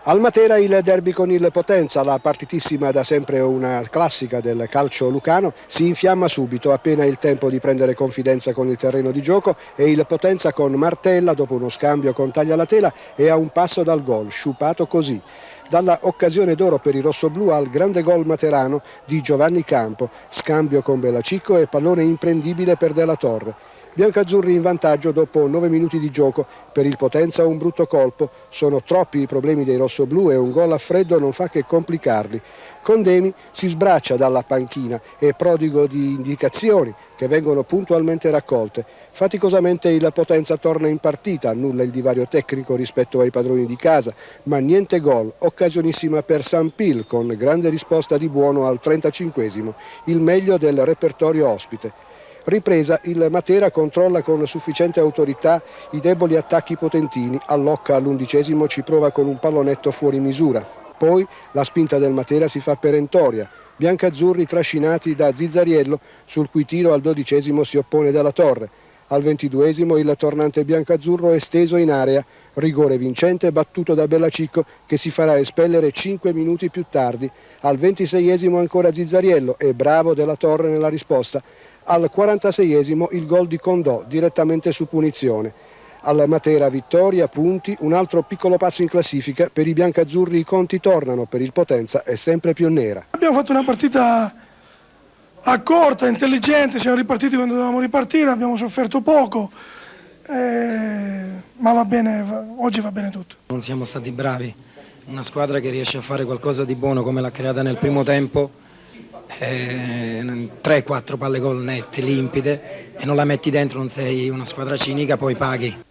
Al Matera il derby con il Potenza, la partitissima da sempre una classica del calcio lucano, si infiamma subito appena il tempo di prendere confidenza con il terreno di gioco e il Potenza con Martella dopo uno scambio con Taglialatela è a un passo dal gol, sciupato così. Dalla occasione d'oro per i rossoblù al grande gol materano di Giovanni Campo, scambio con Bellacico e pallone imprendibile per Della Torre. Biancazzurri in vantaggio dopo 9 minuti di gioco, per il Potenza un brutto colpo, sono troppi i problemi dei rossoblù e un gol a freddo non fa che complicarli. Condemi si sbraccia dalla panchina e prodigo di indicazioni che vengono puntualmente raccolte. Faticosamente il Potenza torna in partita, annulla il divario tecnico rispetto ai padroni di casa, ma niente gol, occasionissima per Sampil con grande risposta di Buono al 35esimo, il meglio del repertorio ospite. Ripresa, il Matera controlla con sufficiente autorità i deboli attacchi potentini, allocca all'11esimo ci prova con un pallonetto fuori misura. Poi la spinta del Matera si fa perentoria, biancazzurri trascinati da Zizzariello, sul cui tiro al 12esimo si oppone Della Torre. Al 22esimo il tornante biancazzurro è steso in area, rigore vincente battuto da Bellacico che si farà espellere 5 minuti più tardi. Al 26esimo ancora Zizzariello e bravo Della Torre nella risposta. Al 46esimo il gol di Condò direttamente su punizione. Al Matera vittoria, punti, un altro piccolo passo in classifica, per i biancazzurri i conti tornano, per il Potenza è sempre più nera. Abbiamo fatto una partita accorta, intelligente, siamo ripartiti quando dovevamo ripartire, abbiamo sofferto poco, ma va bene, oggi va bene tutto. Non siamo stati bravi, una squadra che riesce a fare qualcosa di buono come l'ha creata nel primo tempo, 3-4 palle gol nette, limpide, e non la metti dentro, non sei una squadra cinica, poi paghi.